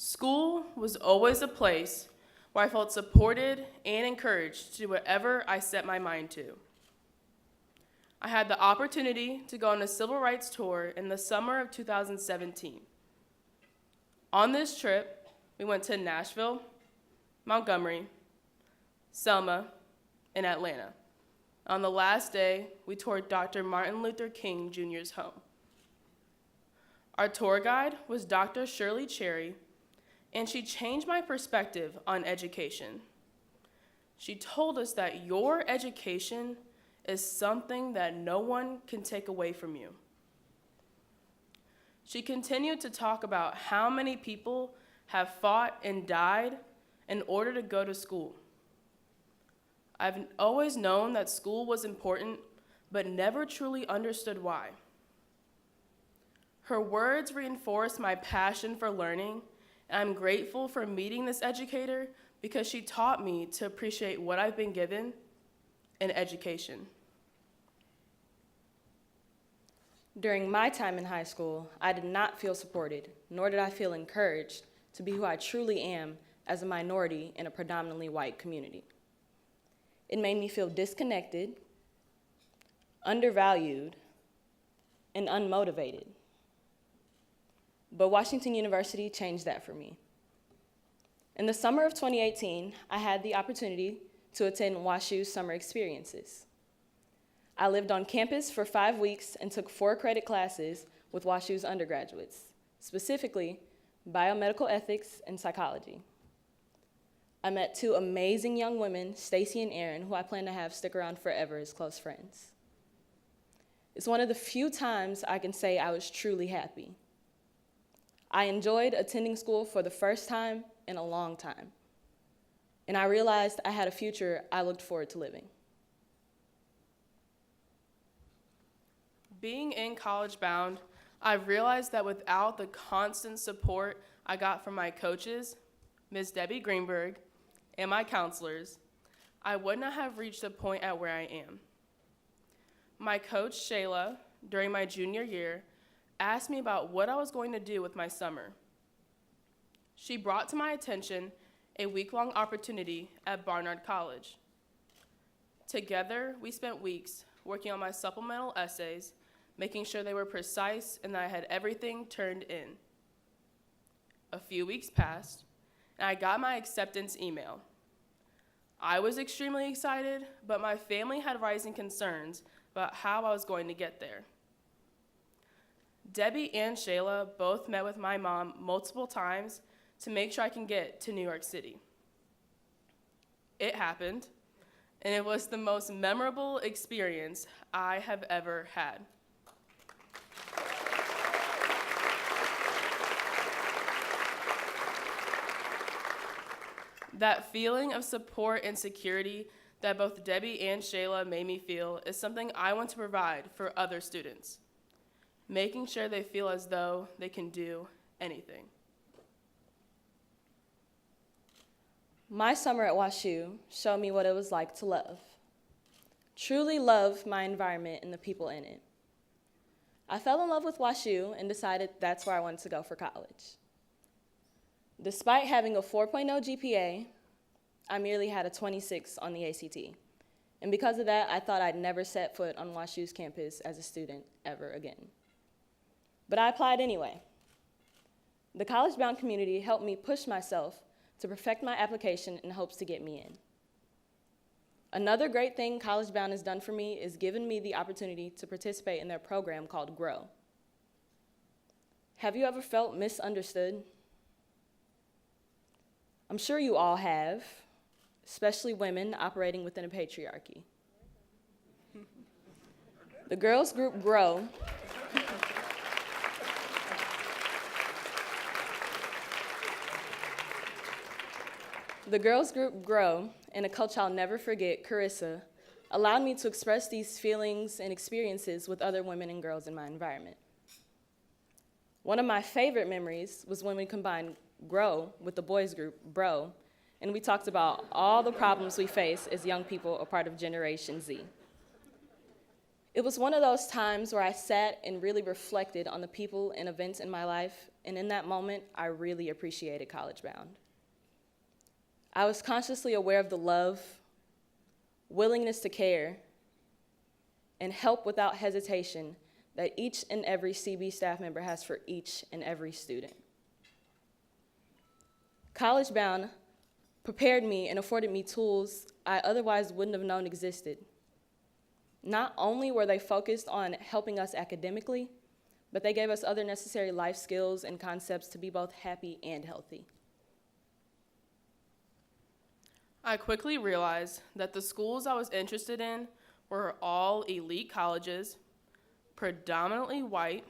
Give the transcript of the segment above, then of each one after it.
School was always a place where I felt supported and encouraged to do whatever I set my mind to. I had the opportunity to go on a civil rights tour in the summer of 2017. On this trip, we went to Nashville, Montgomery, Selma, and Atlanta. On the last day, we toured Dr. Martin Luther King Jr.'s home. Our tour guide was Dr. Shirley Cherry, and she changed my perspective on education. She told us that your education is something that no one can take away from you. She continued to talk about how many people have fought and died in order to go to school. I've always known that school was important, but never truly understood why. Her words reinforced my passion for learning, and I'm grateful for meeting this educator because she taught me to appreciate what I've been given in education. During my time in high school, I did not feel supported, nor did I feel encouraged to be who I truly am as a minority in a predominantly white community. It made me feel disconnected, undervalued, and unmotivated. But Washington University changed that for me. In the summer of 2018, I had the opportunity to attend WashU's summer experiences. I lived on campus for 5 weeks and took 4 credit classes with WashU's undergraduates, specifically biomedical ethics and psychology. I met 2 amazing young women, Stacy and Erin, who I plan to have stick around forever as close friends. It's one of the few times I can say I was truly happy. I enjoyed attending school for the first time in a long time, and I realized I had a future I looked forward to living. Being in College Bound, I realized that without the constant support I got from my coaches, Ms. Debbie Greenberg, and my counselors, I would not have reached the point at where I am. My coach, Shayla, during my junior year, asked me about what I was going to do with my summer. She brought to my attention a week-long opportunity at Barnard College. Together, we spent weeks working on my supplemental essays, making sure they were precise and that I had everything turned in. A few weeks passed, and I got my acceptance email. I was extremely excited, but my family had rising concerns about how I was going to get there. Debbie and Shayla both met with my mom multiple times to make sure I can get to New York City. It happened, and it was the most memorable experience I have ever had. That feeling of support and security that both Debbie and Shayla made me feel is something I want to provide for other students, making sure they feel as though they can do anything. My summer at WashU showed me what it was like to love. Truly love my environment and the people in it. I fell in love with WashU and decided that's where I wanted to go for college. Despite having a 4.0 GPA, I merely had a 26 on the ACT. And because of that, I thought I'd never set foot on WashU's campus as a student ever again. But I applied anyway. The college-bound community helped me push myself to perfect my application in hopes to get me in. Another great thing College Bound has done for me is given me the opportunity to participate in their program called GROW. Have you ever felt misunderstood? I'm sure you all have, especially women operating within a patriarchy. The girls group GROW and a coach I'll never forget, Carissa, allowed me to express these feelings and experiences with other women and girls in my environment. One of my favorite memories was when we combined GROW with the boys group, BRO, and we talked about all the problems we face as young people a part of Generation Z. It was one of those times where I sat and really reflected on the people and events in my life and in that moment, I really appreciated College Bound. I was consciously aware of the love, willingness to care, and help without hesitation that each and every CB staff member has for each and every student. College Bound prepared me and afforded me tools I otherwise wouldn't have known existed. Not only were they focused on helping us academically, but they gave us other necessary life skills and concepts to be both happy and healthy. I quickly realized that the schools I was interested in were all elite colleges, predominantly white,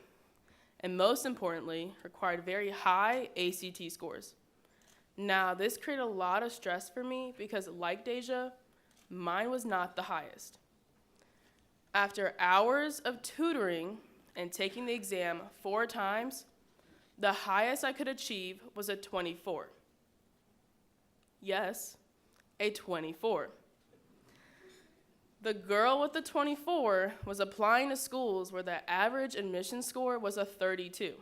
and most importantly, required very high ACT scores. Now, this created a lot of stress for me because, like DeJa, mine was not the highest. After hours of tutoring and taking the exam 4 times, the highest I could achieve was a 24. Yes, a 24. The girl with the 24 was applying to schools where the average admission score was a 32.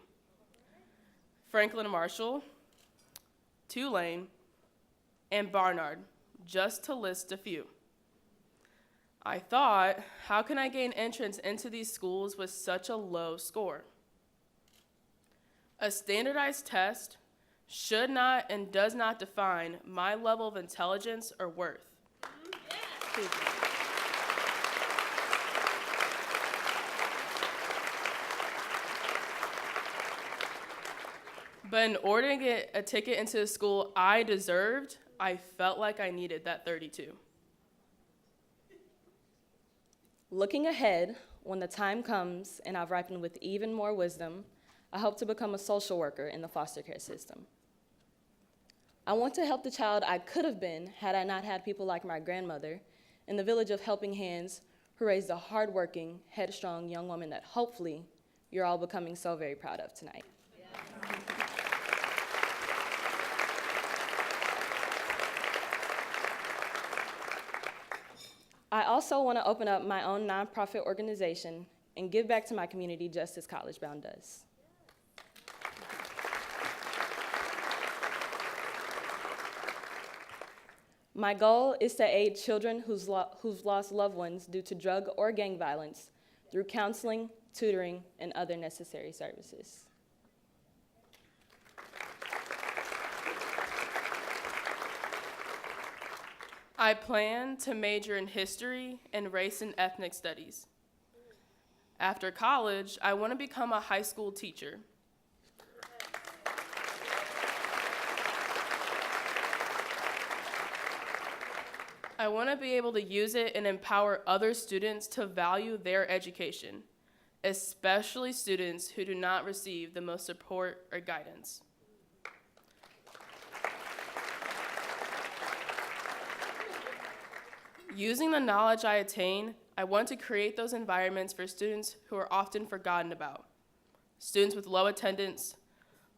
Franklin Marshall, Tulane, and Barnard, just to list a few. I thought, how can I gain entrance into these schools with such a low score? A standardized test should not and does not define my level of intelligence or worth. Thank you. But in order to get a ticket into the school I deserved, I felt like I needed that 32. Looking ahead, when the time comes and I've ripened with even more wisdom, I hope to become a social worker in the foster care system. I want to help the child I could have been had I not had people like my grandmother in the village of Helping Hands who raised a hardworking, headstrong young woman that hopefully you're all becoming so very proud of tonight. I also want to open up my own nonprofit organization and give back to my community just as College Bound does. My goal is to aid children who've lost loved ones due to drug or gang violence through counseling, tutoring, and other necessary services. I plan to major in history and race and ethnic studies. After college, I want to become a high school teacher. I want to be able to use it and empower other students to value their education, especially students who do not receive the most support or guidance. Using the knowledge I attain, I want to create those environments for students who are often forgotten about. Students with low attendance,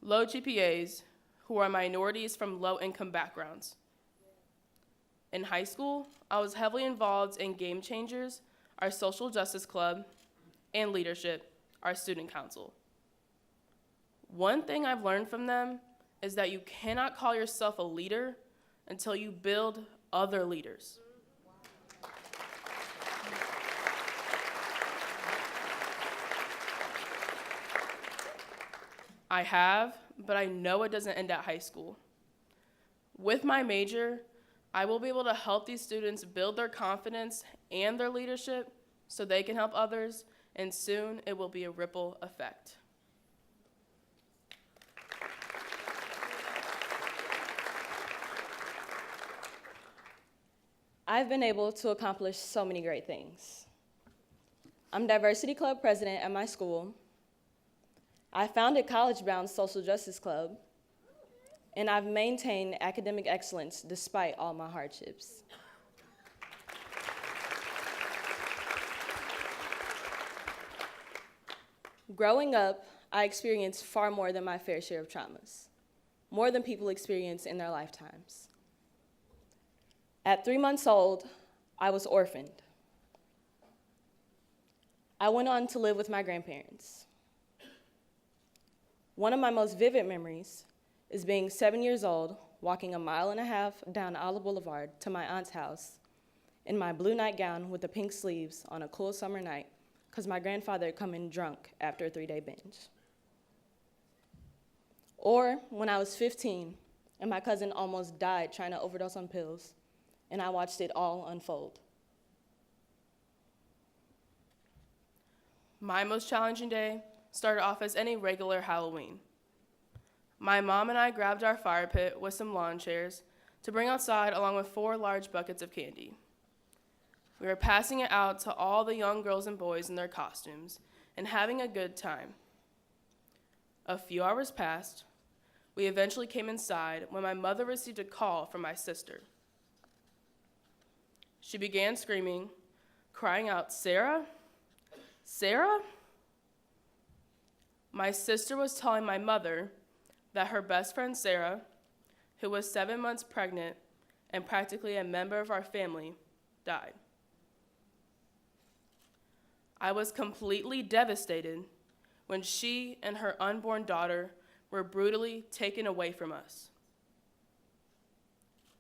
low GPAs, who are minorities from low-income backgrounds. In high school, I was heavily involved in Game Changers, our social justice club, and leadership, our student council. One thing I've learned from them is that you cannot call yourself a leader until you build other leaders. I have, but I know it doesn't end at high school. With my major, I will be able to help these students build their confidence and their leadership so they can help others, and soon it will be a ripple effect. I've been able to accomplish so many great things. I'm Diversity Club president at my school. I founded College Bound Social Justice Club, and I've maintained academic excellence despite all my hardships. Growing up, I experienced far more than my fair share of traumas, more than people experience in their lifetimes. At 3 months old, I was orphaned. I went on to live with my grandparents. One of my most vivid memories is being 7 years old, walking a mile and a half down Olive Boulevard to my aunt's house in my blue nightgown with the pink sleeves on a cool summer night because my grandfather had come in drunk after a 3-day binge. Or when I was 15 and my cousin almost died trying to overdose on pills, and I watched it all unfold. My most challenging day started off as any regular Halloween. My mom and I grabbed our fire pit with some lawn chairs to bring outside along with 4 large buckets of candy. We were passing it out to all the young girls and boys in their costumes and having a good time. A few hours passed. We eventually came inside when my mother received a call from my sister. She began screaming, crying out, "Sarah? Sarah?" My sister was telling my mother that her best friend Sarah, who was 7 months pregnant and practically a member of our family, died. I was completely devastated when she and her unborn daughter were brutally taken away from us.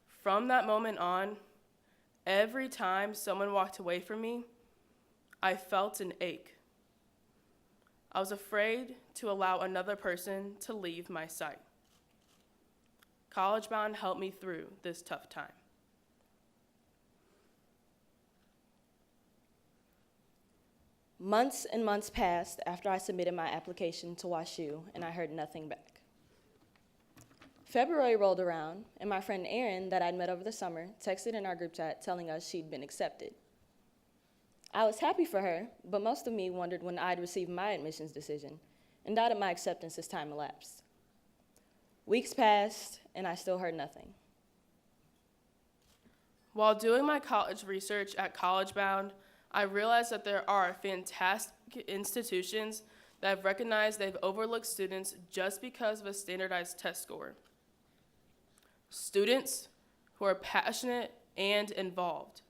From that moment on, every time someone walked away from me, I felt an ache. I was afraid to allow another person to leave my sight. College Bound helped me through this tough time. Months and months passed after I submitted my application to WashU, and I heard nothing back. February rolled around, and my friend Erin, that I'd met over the summer, texted in our group chat telling us she'd been accepted. I was happy for her, but most of me wondered when I'd receive my admissions decision and doubted my acceptance as time elapsed. Weeks passed, and I still heard nothing. While doing my college research at College Bound, I realized that there are fantastic institutions that have recognized they've overlooked students just because of a standardized test score. Students who are passionate and involved.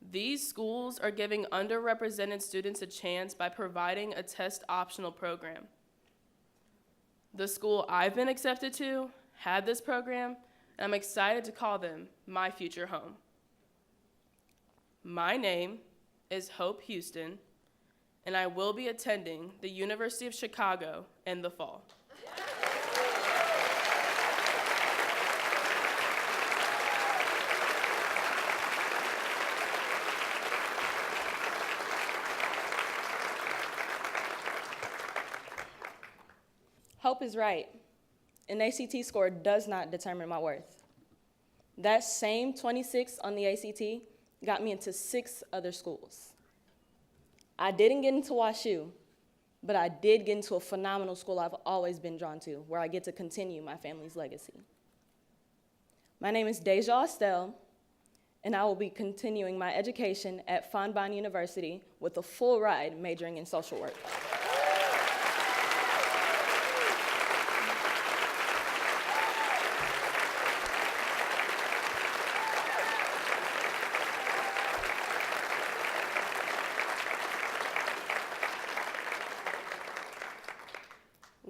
These schools are giving underrepresented students a chance by providing a test optional program. The school I've been accepted to had this program, and I'm excited to call them my future home. My name is Hope Houston, and I will be attending the University of Chicago in the fall. Hope is right. An ACT score does not determine my worth. That same 26 on the ACT got me into 6 other schools. I didn't get into WashU, but I did get into a phenomenal school I've always been drawn to, where I get to continue my family's legacy. My name is DeJa Estelle, and I will be continuing my education at Fonbonne University with a full ride majoring in social work.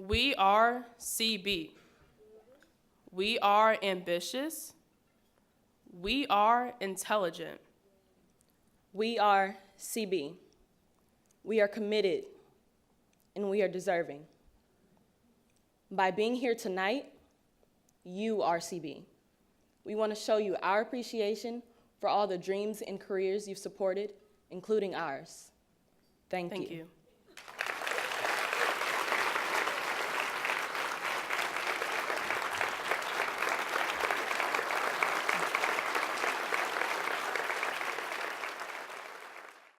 We are CB. We are ambitious. We are intelligent. We are CB. We are committed, and we are deserving. By being here tonight, you are CB. We want to show you our appreciation for all the dreams and careers you've supported, including ours. Thank you. Thank you.